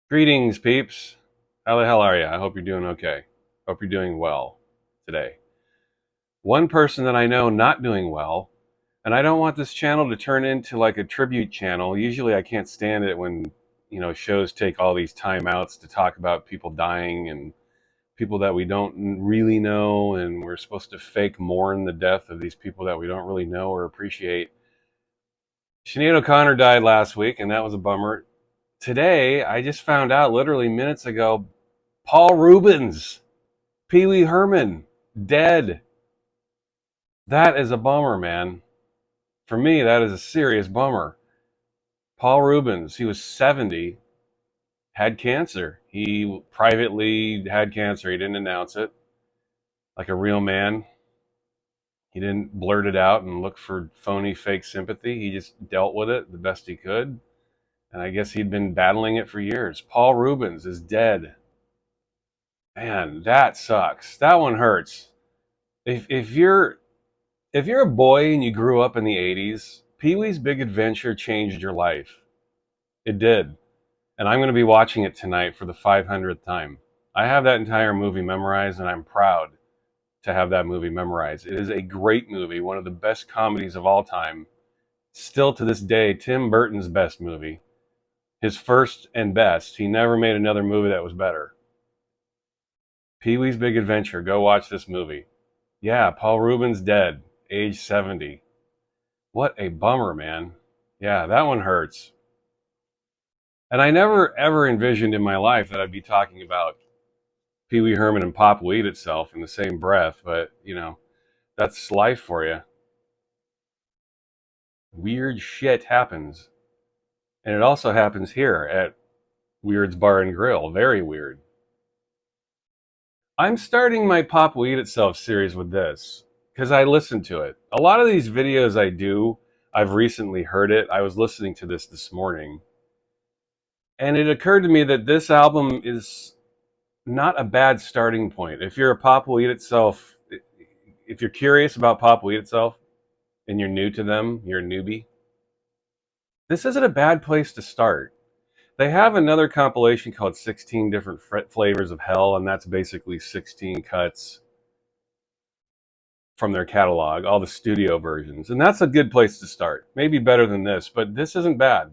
Greetings, peeps. How the hell are you? I hope you're doing okay. Hope you're doing well today. One person that I know not doing well, and I don't want this channel to turn into like a tribute channel. Usually I can't stand it when, shows take all these timeouts to talk about people dying and people that we don't really know, and we're supposed to fake mourn the death of these people that we don't really know or appreciate. Sinead O'Connor died last week, and that was a bummer. Today, I just found out literally minutes ago, Paul Reubens, Pee Wee Herman, dead. That is a bummer, man. For me, that is a serious bummer. Paul Reubens, he was 70, had cancer. He privately had cancer. He didn't announce it like a real man. He didn't blurt it out and look for phony, fake sympathy. He just dealt with it the best he could. And I guess he'd been battling it for years. Paul Reubens is dead. Man, that sucks. That one hurts. If you're a boy and you grew up in the 80s, Pee-wee's Big Adventure changed your life. It did. And I'm going to be watching it tonight for the 500th time. I have that entire movie memorized, and I'm proud to have that movie memorized. It is a great movie, one of the best comedies of all time. Still to this day, Tim Burton's best movie. His first and best. He never made another movie that was better. Pee-wee's Big Adventure. Go watch this movie. Yeah, Paul Reubens dead, age 70. What a bummer, man. Yeah, that one hurts. And I never ever envisioned in my life that I'd be talking about Pee Wee Herman and Pop Weed itself in the same breath, but that's life for you. Weird shit happens. And it also happens here at Weird's Bar and Grill. Very weird. I'm starting my Pop Weed Itself series with this because I listen to it. A lot of these videos I do, I've recently heard it. I was listening to this morning. And it occurred to me that this album is not a bad starting point. If you're a Pop Will Eat Itself, if you're curious about Pop Will Eat Itself and you're new to them, you're a newbie, this isn't a bad place to start. They have another compilation called 16 Different Flavors of Hell, and that's basically 16 cuts from their catalog, all the studio versions. And that's a good place to start. Maybe better than this, but this isn't bad.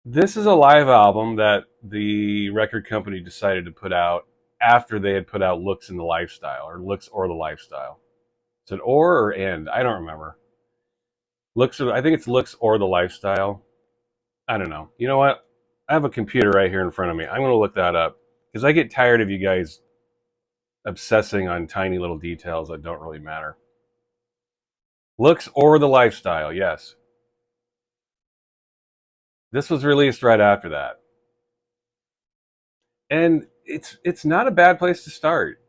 This is a live album that the record company decided to put out after they had put out Looks in the Lifestyle, or Looks or the Lifestyle. Is it or and? I don't remember. I think it's Looks or the Lifestyle. I don't know. You know what? I have a computer right here in front of me. I'm going to look that up because I get tired of you guys obsessing on tiny little details that don't really matter. Looks or the Lifestyle, yes. This was released right after that. And it's not a bad place to start.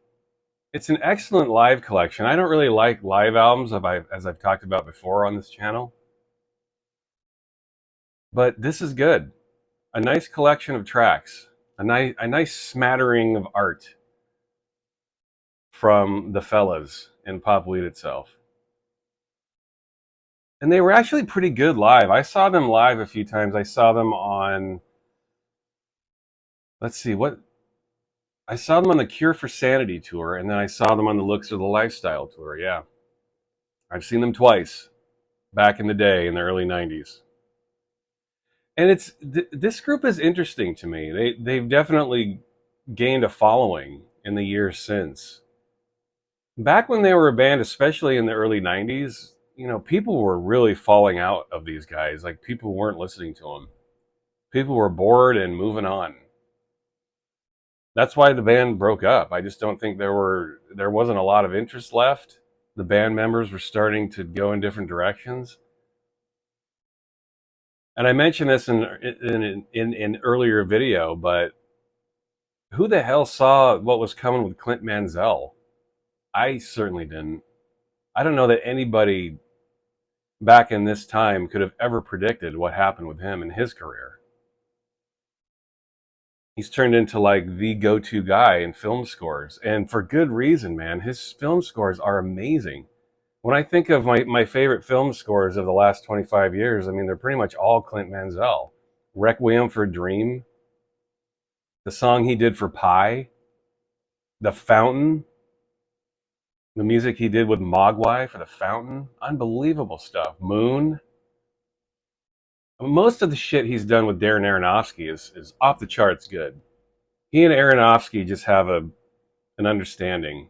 It's an excellent live collection. I don't really like live albums, as I've talked about before on this channel. But this is good. A nice collection of tracks. A nice smattering of art from the fellas in Pop Weed Itself. And they were actually pretty good live. I saw them live a few times. I saw them on, let's see, I saw them on the Cure for Sanity tour, and then I saw them on the Looks of the Lifestyle tour, yeah. I've seen them twice, back in the day, in the early 90s. And this group is interesting to me. They've definitely gained a following in the years since. Back when they were a band, especially in the early 90s, people were really falling out of these guys. Like, people weren't listening to them. People were bored and moving on. That's why the band broke up. I just don't think there wasn't a lot of interest left. The band members were starting to go in different directions. And I mentioned this in an earlier video, but who the hell saw what was coming with Clint Mansell? I certainly didn't. I don't know that anybody back in this time could have ever predicted what happened with him in his career. He's turned into like the go-to guy in film scores, and for good reason, man. His film scores are amazing. When I think of my favorite film scores of the last 25 years, I mean, they're pretty much all Clint Mansell. Requiem for a Dream, The song he did for Pie, The Fountain, the music he did with Mogwai for The Fountain, unbelievable stuff. Moon. Most of the shit he's done with Darren Aronofsky is off the charts good. He and Aronofsky just have an understanding.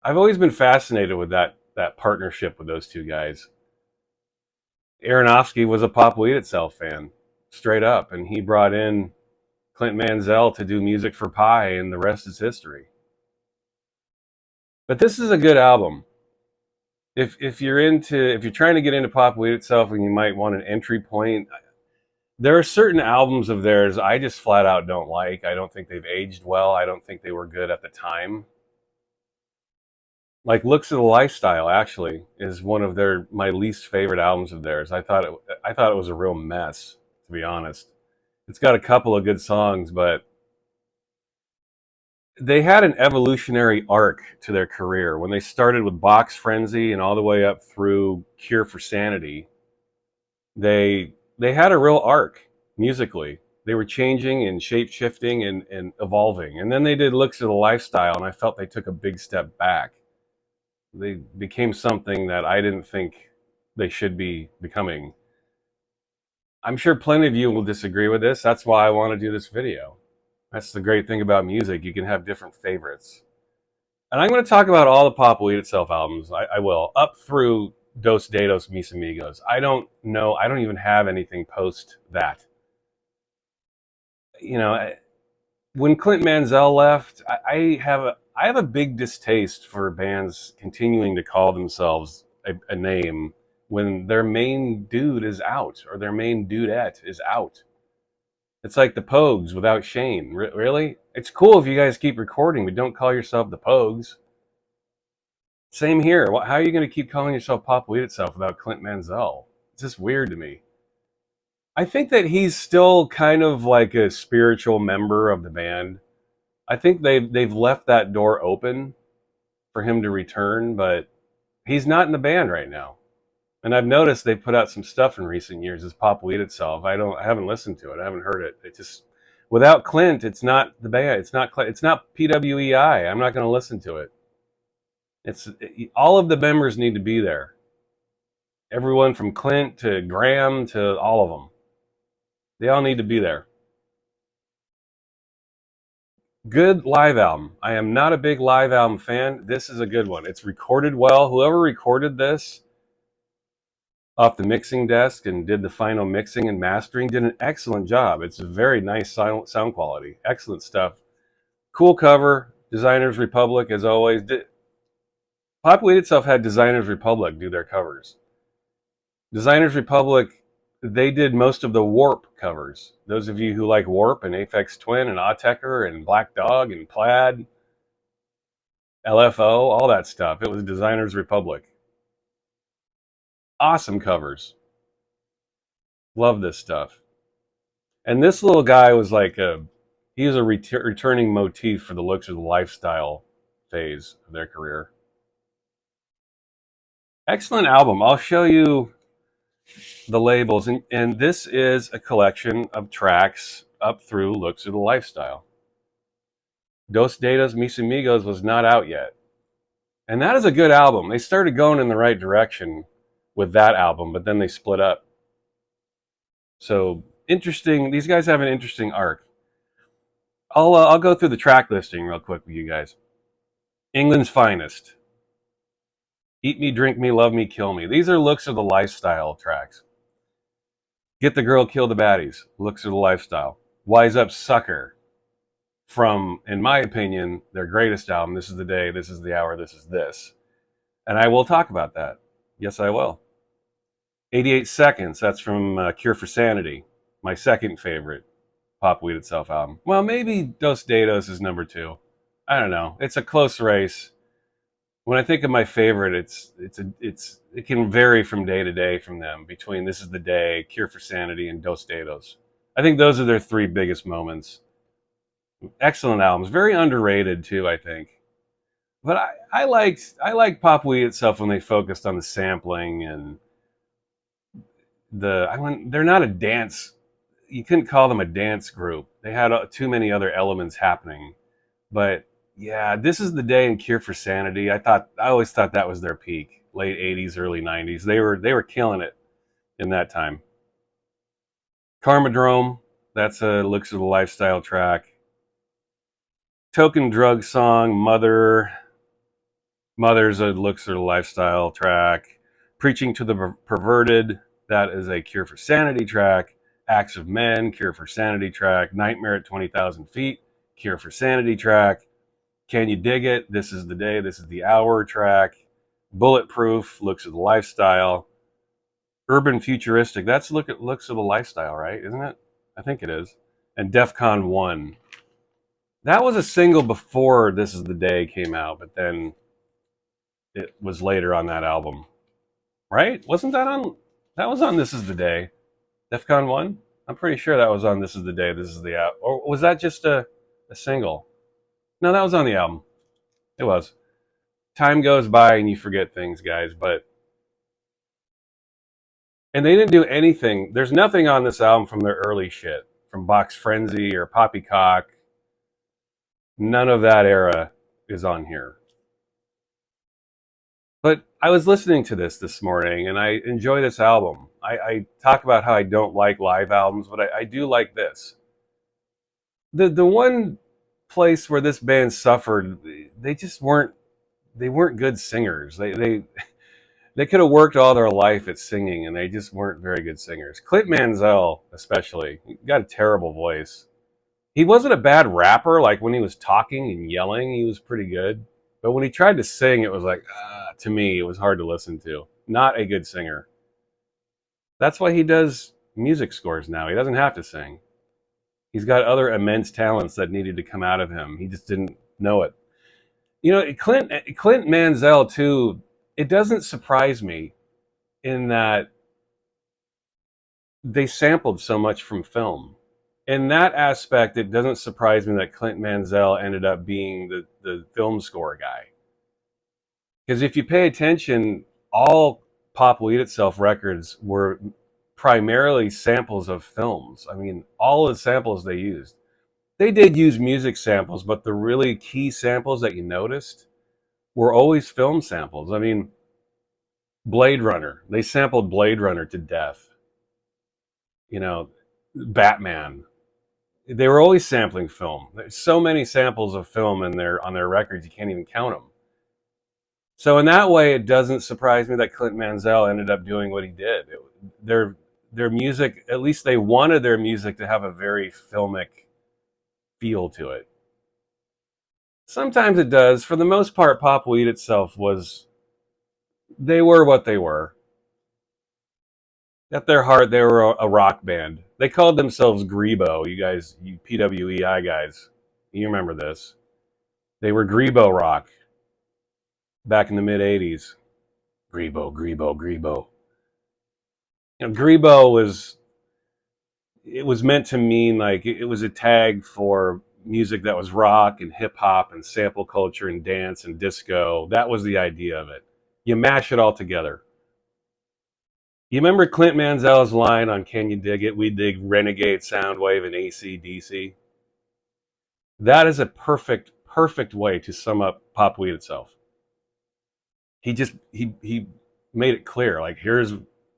I've always been fascinated with that partnership with those two guys. Aronofsky was a Pop We Eat Itself fan, straight up, and he brought in Clint Mansell to do music for Pie, and the rest is history. But this is a good album. If you're trying to get into Pop We Eat Itself and you might want an entry point, there are certain albums of theirs I just flat out don't like. I don't think they've aged well. I don't think they were good at the time. Like Looks of the Lifestyle actually is one of my least favorite albums of theirs. I thought it was a real mess, to be honest. It's got a couple of good songs, but they had an evolutionary arc to their career. When they started with Box Frenzy and all the way up through Cure for Sanity, they had a real arc musically. They were changing and shape shifting and evolving. And then they did Looks of the Lifestyle, and I felt they took a big step back. They became something that I didn't think they should be becoming. I'm sure plenty of you will disagree with this. That's why I want to do this video. That's the great thing about music. You can have different favorites. And I'm going to talk about all the Pop Will Eat Itself albums. I will, up through Dos Dedos, Mis Amigos. I don't know. I don't even have anything post that. You know, when Clint Mansell left, I have a big distaste for bands continuing to call themselves a name when their main dude is out or their main dudette is out. It's like the Pogues without Shane. Really? It's cool if you guys keep recording, but don't call yourself the Pogues. Same here. How are you going to keep calling yourself Pop Will Eat Itself without Clint Mansell? It's just weird to me. I think that he's still kind of like a spiritual member of the band. I think they've left that door open for him to return, but he's not in the band right now. And I've noticed they put out some stuff in recent years as Pop Will Eat Itself. I haven't listened to it. I haven't heard it. It just, without Clint, it's not the band. It's not PWEI. I'm not going to listen to it. All of the members need to be there. Everyone from Clint to Graham to all of them. They all need to be there. Good live album. I am not a big live album fan. This is a good one. It's recorded well. Whoever recorded this off the mixing desk and did the final mixing and mastering did an excellent job. It's a very nice sound quality. Excellent stuff. Cool cover. Designers Republic, as always. Pop Will Eat Itself had Designers Republic do their covers. Designers Republic, they did most of the Warp covers. Those of you who like Warp and Aphex Twin and Autechre and Black Dog and Plaid, LFO, all that stuff. It was Designers Republic. Awesome covers. Love this stuff. And this little guy was like he was a returning motif for the Looks of the Lifestyle phase of their career. Excellent album. I'll show you the labels, and this is a collection of tracks up through Looks of the Lifestyle. Dos Dedos, Mis Amigos was not out yet. And that is a good album. They started going in the right direction with that album, but then they split up. So interesting. These guys have an interesting arc. I'll go through the track listing real quick with you guys. England's Finest. Eat Me, Drink Me, Love Me, Kill Me. These are Looks of the Lifestyle tracks. Get the Girl, Kill the Baddies. Looks of the Lifestyle. Wise Up, Sucker. From, in my opinion, their greatest album. This is the Day, This is the Hour, This is This. And I will talk about that. Yes, I will. 88 Seconds. That's from Cure for Sanity. My second favorite Pop Will Eat Itself album. Well, maybe Dos Dedos is number 2. I don't know. It's a close race. When I think of my favorite, it can vary from day to day from them, between This is the Day, Cure for Sanity, and Dos Dedos. I think those are their 3 biggest moments. Excellent albums. Very underrated too, I think. But I liked Pop Will Eat Itself when they focused on the sampling and they're not a dance. You couldn't call them a dance group. they had too many other elements happening. But yeah, This Is the Day and Cure for Sanity. I always thought that was their peak. Late '80s, early '90s. They were killing it in that time. Karmadrome, that's a Looks of the Lifestyle track. Token Drug Song, Mother's a Looks of the Lifestyle track. Preaching to the Perverted, that is a Cure for Sanity track. Acts of Men, Cure for Sanity track. Nightmare at 20,000 Feet, Cure for Sanity track. Can You Dig It? This Is the Day, This Is the Hour track. Bulletproof, Looks of the Lifestyle. Urban Futuristic, that's Looks of the Lifestyle, right? Isn't it? I think it is. And DEFCON 1. That was a single before This Is the Day came out, but then it was later on that album. Right? Wasn't that on? That was on This Is the Day. DEFCON 1? I'm pretty sure that was on This Is the Day, This Is the Hour. Or was that just a single? No, that was on the album. It was. Time goes by and you forget things, guys, and they didn't do anything. There's nothing on this album from their early shit, from Box Frenzy or Poppycock. None of that era is on here. But I was listening to this morning, and I enjoy this album. I talk about how I don't like live albums, but I do like this. The one place where this band suffered, they just weren't good singers. They could have worked all their life at singing, and they just weren't very good singers. Clint Mansell, especially, he got a terrible voice. He wasn't a bad rapper. Like when he was talking and yelling, he was pretty good. But when he tried to sing, it was like, to me, it was hard to listen to. Not a good singer. That's why he does music scores now. He doesn't have to sing. He's got other immense talents that needed to come out of him. He just didn't know it. You know, Clint Mansell, too, it doesn't surprise me in that they sampled so much from film. In that aspect, it doesn't surprise me that Clint Mansell ended up being the film score guy. Because if you pay attention, all Pop Will Eat Itself records were primarily samples of films. I mean, all the samples they used. They did use music samples, but the really key samples that you noticed were always film samples. I mean, Blade Runner. They sampled Blade Runner to death. You know, Batman. They were always sampling film. There's so many samples of film on their records, you can't even count them. So in that way, it doesn't surprise me that Clint Mansell ended up doing what he did. Their music, at least they wanted their music to have a very filmic feel to it. Sometimes it does. For the most part, Pop Will Eat Itself they were what they were. At their heart, they were a rock band. They called themselves Grebo. You guys, you PWEI guys, you remember this. They were Grebo rock back in the mid 80s. Grebo, Grebo, Grebo. You know, Grebo was meant to mean like it was a tag for music that was rock and hip hop and sample culture and dance and disco. That was the idea of it. You mash it all together. You remember Clint Mansell's line on Can You Dig It? We dig Renegade Soundwave and AC/DC. That is a perfect way to sum up Pop Will Eat Itself. He made it clear, like,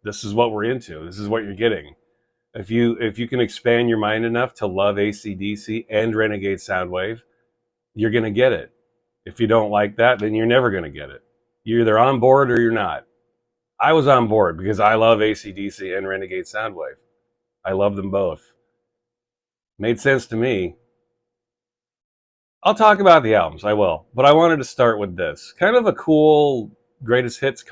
this is what we're into. This is what you're getting. If you can expand your mind enough to love AC/DC and Renegade Soundwave, you're gonna get it. If you don't like that, then you're never gonna get it. You're either on board or you're not. I was on board because I love AC/DC and Renegade Soundwave. I love them both. Made sense to me. I'll talk about the albums, I will. But I wanted to start with this. Kind of a cool greatest hits